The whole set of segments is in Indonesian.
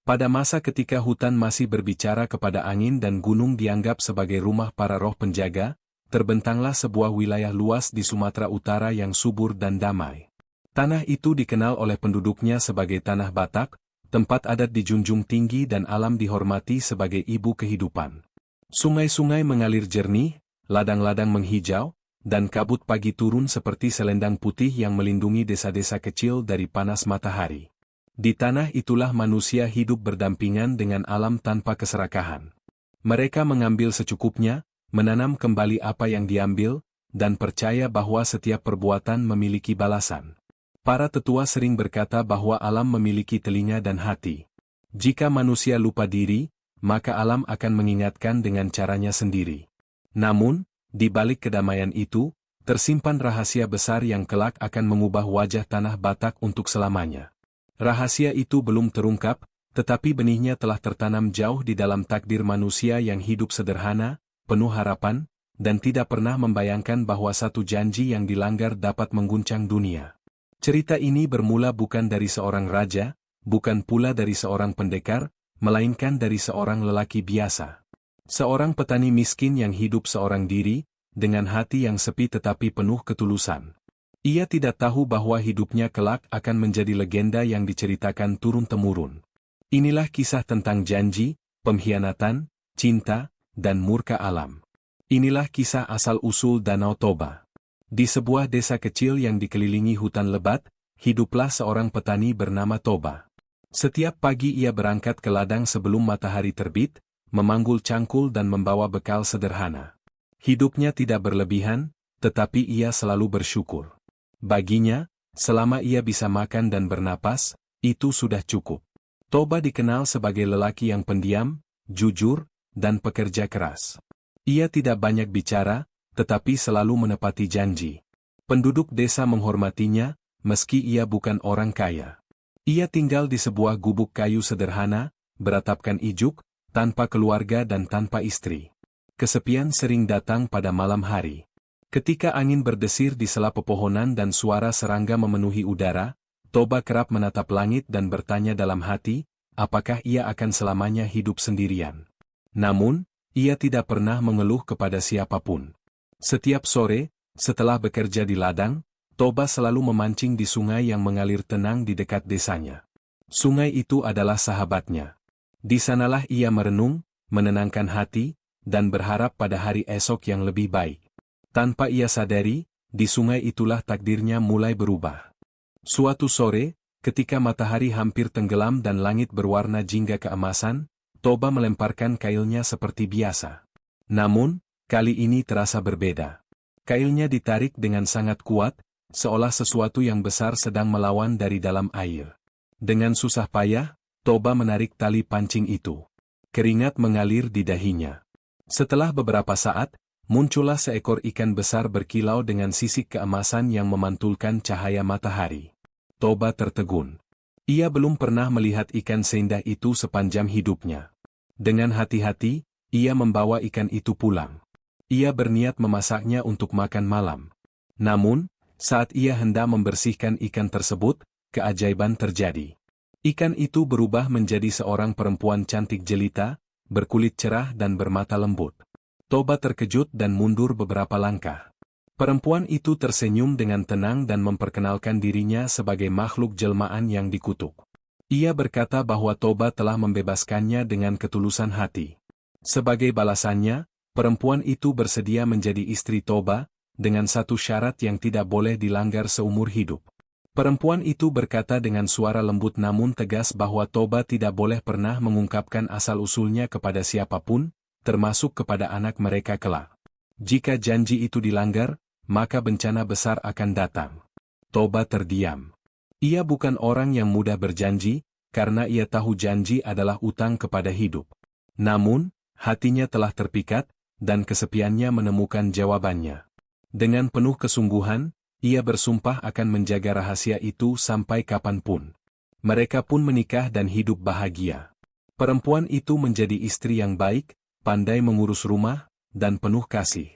Pada masa ketika hutan masih berbicara kepada angin dan gunung dianggap sebagai rumah para roh penjaga, terbentanglah sebuah wilayah luas di Sumatera Utara yang subur dan damai. Tanah itu dikenal oleh penduduknya sebagai Tanah Batak, tempat adat dijunjung tinggi dan alam dihormati sebagai ibu kehidupan. Sungai-sungai mengalir jernih, ladang-ladang menghijau, dan kabut pagi turun seperti selendang putih yang melindungi desa-desa kecil dari panas matahari. Di tanah itulah manusia hidup berdampingan dengan alam tanpa keserakahan. Mereka mengambil secukupnya, menanam kembali apa yang diambil, dan percaya bahwa setiap perbuatan memiliki balasan. Para tetua sering berkata bahwa alam memiliki telinga dan hati. Jika manusia lupa diri, maka alam akan mengingatkan dengan caranya sendiri. Namun, di balik kedamaian itu, tersimpan rahasia besar yang kelak akan mengubah wajah Tanah Batak untuk selamanya. Rahasia itu belum terungkap, tetapi benihnya telah tertanam jauh di dalam takdir manusia yang hidup sederhana, penuh harapan, dan tidak pernah membayangkan bahwa satu janji yang dilanggar dapat mengguncang dunia. Cerita ini bermula bukan dari seorang raja, bukan pula dari seorang pendekar, melainkan dari seorang lelaki biasa. Seorang petani miskin yang hidup seorang diri, dengan hati yang sepi tetapi penuh ketulusan. Ia tidak tahu bahwa hidupnya kelak akan menjadi legenda yang diceritakan turun-temurun. Inilah kisah tentang janji, pengkhianatan, cinta, dan murka alam. Inilah kisah asal-usul Danau Toba. Di sebuah desa kecil yang dikelilingi hutan lebat, hiduplah seorang petani bernama Toba. Setiap pagi ia berangkat ke ladang sebelum matahari terbit, memanggul cangkul dan membawa bekal sederhana. Hidupnya tidak berlebihan, tetapi ia selalu bersyukur. Baginya, selama ia bisa makan dan bernapas, itu sudah cukup. Toba dikenal sebagai lelaki yang pendiam, jujur, dan pekerja keras. Ia tidak banyak bicara, tetapi selalu menepati janji. Penduduk desa menghormatinya, meski ia bukan orang kaya. Ia tinggal di sebuah gubuk kayu sederhana, beratapkan ijuk, tanpa keluarga dan tanpa istri. Kesepian sering datang pada malam hari. Ketika angin berdesir di sela pepohonan dan suara serangga memenuhi udara, Toba kerap menatap langit dan bertanya dalam hati, apakah ia akan selamanya hidup sendirian. Namun, ia tidak pernah mengeluh kepada siapapun. Setiap sore, setelah bekerja di ladang, Toba selalu memancing di sungai yang mengalir tenang di dekat desanya. Sungai itu adalah sahabatnya. Di sanalah ia merenung, menenangkan hati, dan berharap pada hari esok yang lebih baik. Tanpa ia sadari, di sungai itulah takdirnya mulai berubah. Suatu sore, ketika matahari hampir tenggelam dan langit berwarna jingga keemasan, Toba melemparkan kailnya seperti biasa. Namun, kali ini terasa berbeda. Kailnya ditarik dengan sangat kuat, seolah sesuatu yang besar sedang melawan dari dalam air. Dengan susah payah, Toba menarik tali pancing itu. Keringat mengalir di dahinya. Setelah beberapa saat, muncullah seekor ikan besar berkilau dengan sisik keemasan yang memantulkan cahaya matahari. Toba tertegun. Ia belum pernah melihat ikan seindah itu sepanjang hidupnya. Dengan hati-hati, ia membawa ikan itu pulang. Ia berniat memasaknya untuk makan malam. Namun, saat ia hendak membersihkan ikan tersebut, keajaiban terjadi. Ikan itu berubah menjadi seorang perempuan cantik jelita, berkulit cerah dan bermata lembut. Toba terkejut dan mundur beberapa langkah. Perempuan itu tersenyum dengan tenang dan memperkenalkan dirinya sebagai makhluk jelmaan yang dikutuk. Ia berkata bahwa Toba telah membebaskannya dengan ketulusan hati. Sebagai balasannya, perempuan itu bersedia menjadi istri Toba, dengan satu syarat yang tidak boleh dilanggar seumur hidup. Perempuan itu berkata dengan suara lembut namun tegas bahwa Toba tidak boleh pernah mengungkapkan asal-usulnya kepada siapapun, termasuk kepada anak mereka kelak. Jika janji itu dilanggar, maka bencana besar akan datang. Toba terdiam. Ia bukan orang yang mudah berjanji, karena ia tahu janji adalah utang kepada hidup. Namun, hatinya telah terpikat, dan kesepiannya menemukan jawabannya. Dengan penuh kesungguhan, ia bersumpah akan menjaga rahasia itu sampai kapanpun. Mereka pun menikah dan hidup bahagia. Perempuan itu menjadi istri yang baik, pandai mengurus rumah, dan penuh kasih.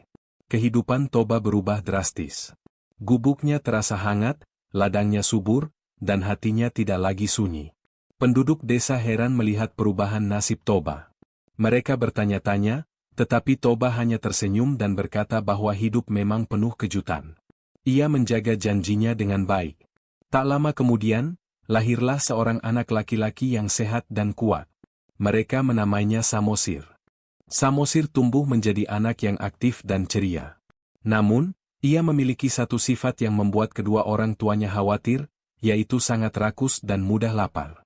Kehidupan Toba berubah drastis. Gubuknya terasa hangat, ladangnya subur, dan hatinya tidak lagi sunyi. Penduduk desa heran melihat perubahan nasib Toba. Mereka bertanya-tanya, tetapi Toba hanya tersenyum dan berkata bahwa hidup memang penuh kejutan. Ia menjaga janjinya dengan baik. Tak lama kemudian, lahirlah seorang anak laki-laki yang sehat dan kuat. Mereka menamainya Samosir. Samosir tumbuh menjadi anak yang aktif dan ceria. Namun, ia memiliki satu sifat yang membuat kedua orang tuanya khawatir, yaitu sangat rakus dan mudah lapar.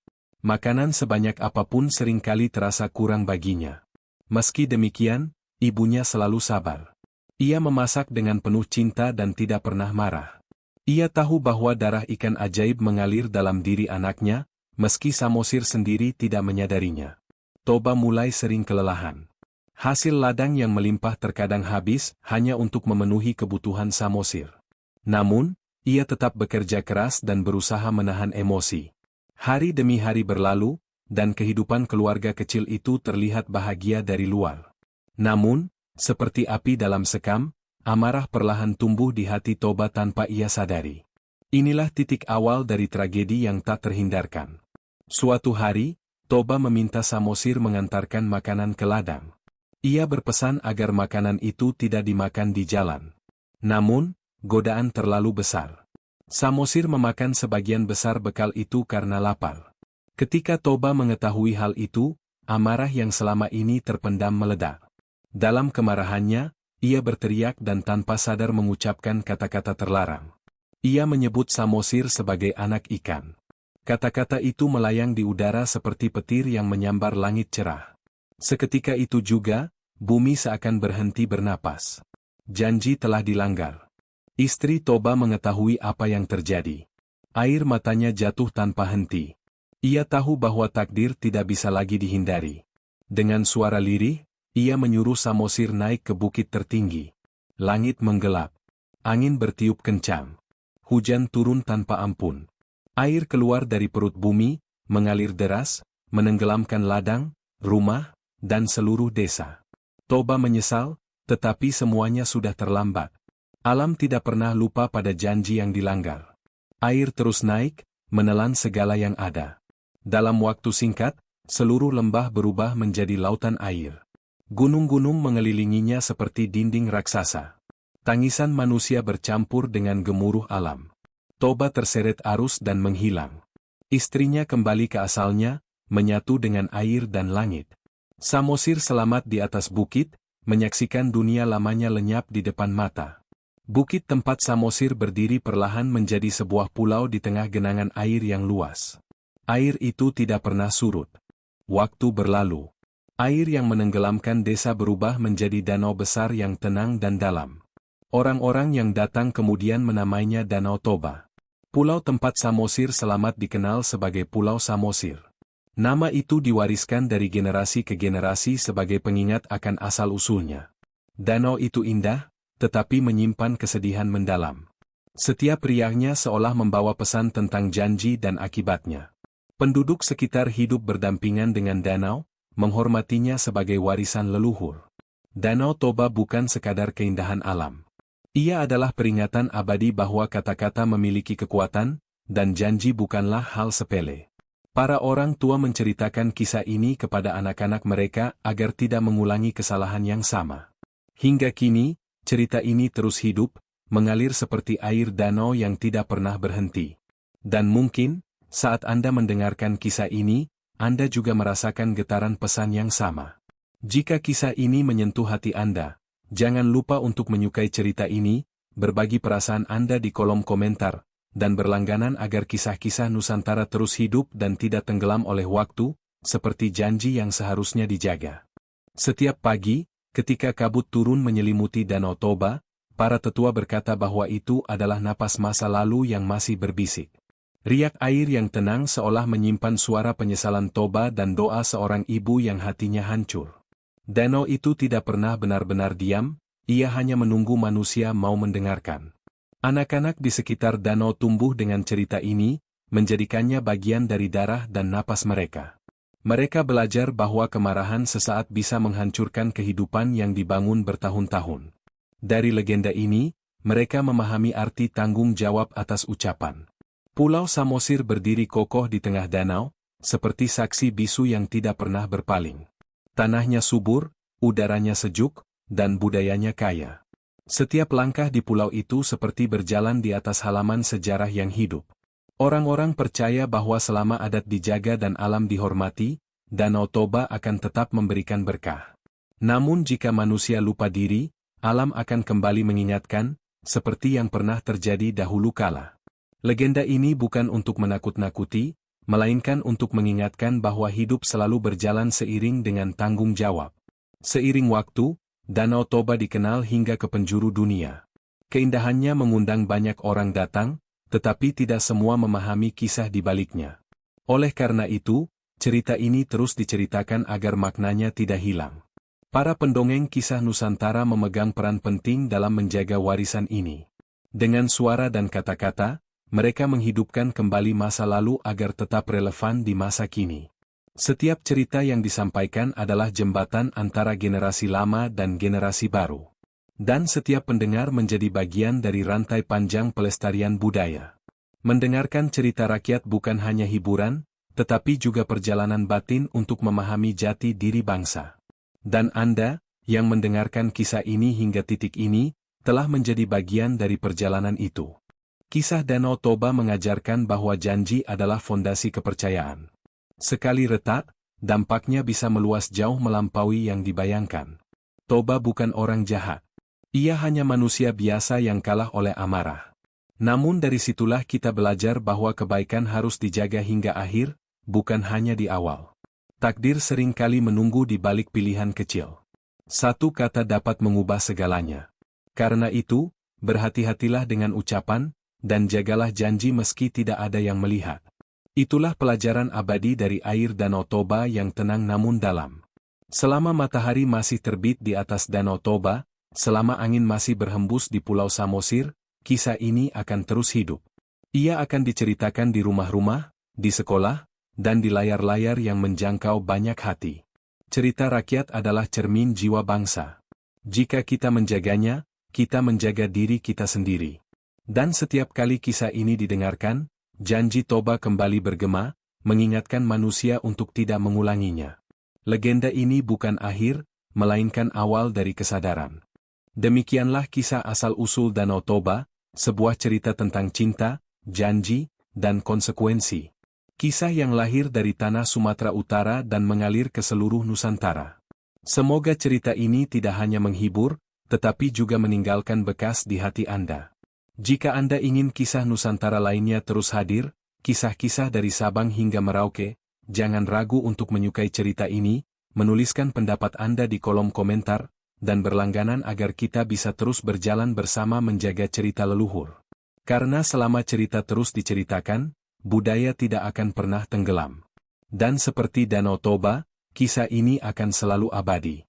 Makanan sebanyak apapun seringkali terasa kurang baginya. Meski demikian, ibunya selalu sabar. Ia memasak dengan penuh cinta dan tidak pernah marah. Ia tahu bahwa darah ikan ajaib mengalir dalam diri anaknya, meski Samosir sendiri tidak menyadarinya. Toba mulai sering kelelahan. Hasil ladang yang melimpah terkadang habis hanya untuk memenuhi kebutuhan Samosir. Namun, ia tetap bekerja keras dan berusaha menahan emosi. Hari demi hari berlalu, dan kehidupan keluarga kecil itu terlihat bahagia dari luar. Namun, seperti api dalam sekam, amarah perlahan tumbuh di hati Toba tanpa ia sadari. Inilah titik awal dari tragedi yang tak terhindarkan. Suatu hari, Toba meminta Samosir mengantarkan makanan ke ladang. Ia berpesan agar makanan itu tidak dimakan di jalan. Namun, godaan terlalu besar. Samosir memakan sebagian besar bekal itu karena lapar. Ketika Toba mengetahui hal itu, amarah yang selama ini terpendam meledak. Dalam kemarahannya, ia berteriak dan tanpa sadar mengucapkan kata-kata terlarang. Ia menyebut Samosir sebagai anak ikan. Kata-kata itu melayang di udara seperti petir yang menyambar langit cerah. Seketika itu juga, bumi seakan berhenti bernapas. Janji telah dilanggar. Istri Toba mengetahui apa yang terjadi. Air matanya jatuh tanpa henti. Ia tahu bahwa takdir tidak bisa lagi dihindari. Dengan suara lirih, ia menyuruh Samosir naik ke bukit tertinggi. Langit menggelap. Angin bertiup kencang. Hujan turun tanpa ampun. Air keluar dari perut bumi, mengalir deras, menenggelamkan ladang, rumah, dan seluruh desa. Toba menyesal, tetapi semuanya sudah terlambat. Alam tidak pernah lupa pada janji yang dilanggar. Air terus naik, menelan segala yang ada. Dalam waktu singkat, seluruh lembah berubah menjadi lautan air. Gunung-gunung mengelilinginya seperti dinding raksasa. Tangisan manusia bercampur dengan gemuruh alam. Toba terseret arus dan menghilang. Istrinya kembali ke asalnya, menyatu dengan air dan langit. Samosir selamat di atas bukit, menyaksikan dunia lamanya lenyap di depan mata. Bukit tempat Samosir berdiri perlahan menjadi sebuah pulau di tengah genangan air yang luas. Air itu tidak pernah surut. Waktu berlalu. Air yang menenggelamkan desa berubah menjadi danau besar yang tenang dan dalam. Orang-orang yang datang kemudian menamainya Danau Toba. Pulau tempat Samosir selamat dikenal sebagai Pulau Samosir. Nama itu diwariskan dari generasi ke generasi sebagai pengingat akan asal-usulnya. Danau itu indah, tetapi menyimpan kesedihan mendalam. Setiap riaknya seolah membawa pesan tentang janji dan akibatnya. Penduduk sekitar hidup berdampingan dengan danau, menghormatinya sebagai warisan leluhur. Danau Toba bukan sekadar keindahan alam. Ia adalah peringatan abadi bahwa kata-kata memiliki kekuatan, dan janji bukanlah hal sepele. Para orang tua menceritakan kisah ini kepada anak-anak mereka agar tidak mengulangi kesalahan yang sama. Hingga kini, cerita ini terus hidup, mengalir seperti air danau yang tidak pernah berhenti. Dan mungkin, saat Anda mendengarkan kisah ini, Anda juga merasakan getaran pesan yang sama. Jika kisah ini menyentuh hati Anda, jangan lupa untuk menyukai cerita ini, berbagi perasaan Anda di kolom komentar, dan berlangganan agar kisah-kisah Nusantara terus hidup dan tidak tenggelam oleh waktu, seperti janji yang seharusnya dijaga. Setiap pagi, ketika kabut turun menyelimuti Danau Toba, para tetua berkata bahwa itu adalah napas masa lalu yang masih berbisik. Riak air yang tenang seolah menyimpan suara penyesalan Toba dan doa seorang ibu yang hatinya hancur. Danau itu tidak pernah benar-benar diam, ia hanya menunggu manusia mau mendengarkan. Anak-anak di sekitar danau tumbuh dengan cerita ini, menjadikannya bagian dari darah dan napas mereka. Mereka belajar bahwa kemarahan sesaat bisa menghancurkan kehidupan yang dibangun bertahun-tahun. Dari legenda ini, mereka memahami arti tanggung jawab atas ucapan. Pulau Samosir berdiri kokoh di tengah danau, seperti saksi bisu yang tidak pernah berpaling. Tanahnya subur, udaranya sejuk, dan budayanya kaya. Setiap langkah di pulau itu seperti berjalan di atas halaman sejarah yang hidup. Orang-orang percaya bahwa selama adat dijaga dan alam dihormati, Danau Toba akan tetap memberikan berkah. Namun jika manusia lupa diri, alam akan kembali mengingatkan, seperti yang pernah terjadi dahulu kala. Legenda ini bukan untuk menakut-nakuti, melainkan untuk mengingatkan bahwa hidup selalu berjalan seiring dengan tanggung jawab. Seiring waktu, Danau Toba dikenal hingga ke penjuru dunia. Keindahannya mengundang banyak orang datang, tetapi tidak semua memahami kisah di baliknya. Oleh karena itu, cerita ini terus diceritakan agar maknanya tidak hilang. Para pendongeng kisah Nusantara memegang peran penting dalam menjaga warisan ini. Dengan suara dan kata-kata, mereka menghidupkan kembali masa lalu agar tetap relevan di masa kini. Setiap cerita yang disampaikan adalah jembatan antara generasi lama dan generasi baru. Dan setiap pendengar menjadi bagian dari rantai panjang pelestarian budaya. Mendengarkan cerita rakyat bukan hanya hiburan, tetapi juga perjalanan batin untuk memahami jati diri bangsa. Dan Anda, yang mendengarkan kisah ini hingga titik ini, telah menjadi bagian dari perjalanan itu. Kisah Danau Toba mengajarkan bahwa janji adalah fondasi kepercayaan. Sekali retak, dampaknya bisa meluas jauh melampaui yang dibayangkan. Toba bukan orang jahat. Ia hanya manusia biasa yang kalah oleh amarah. Namun dari situlah kita belajar bahwa kebaikan harus dijaga hingga akhir, bukan hanya di awal. Takdir seringkali menunggu di balik pilihan kecil. Satu kata dapat mengubah segalanya. Karena itu, berhati-hatilah dengan ucapan, dan jagalah janji meski tidak ada yang melihat. Itulah pelajaran abadi dari air Danau Toba yang tenang namun dalam. Selama matahari masih terbit di atas Danau Toba, selama angin masih berhembus di Pulau Samosir, kisah ini akan terus hidup. Ia akan diceritakan di rumah-rumah, di sekolah, dan di layar-layar yang menjangkau banyak hati. Cerita rakyat adalah cermin jiwa bangsa. Jika kita menjaganya, kita menjaga diri kita sendiri. Dan setiap kali kisah ini didengarkan, janji Toba kembali bergema, mengingatkan manusia untuk tidak mengulanginya. Legenda ini bukan akhir, melainkan awal dari kesadaran. Demikianlah kisah asal-usul Danau Toba, sebuah cerita tentang cinta, janji, dan konsekuensi. Kisah yang lahir dari tanah Sumatera Utara dan mengalir ke seluruh Nusantara. Semoga cerita ini tidak hanya menghibur, tetapi juga meninggalkan bekas di hati Anda. Jika Anda ingin kisah Nusantara lainnya terus hadir, kisah-kisah dari Sabang hingga Merauke, jangan ragu untuk menyukai cerita ini, menuliskan pendapat Anda di kolom komentar, dan berlangganan agar kita bisa terus berjalan bersama menjaga cerita leluhur. Karena selama cerita terus diceritakan, budaya tidak akan pernah tenggelam. Dan seperti Danau Toba, kisah ini akan selalu abadi.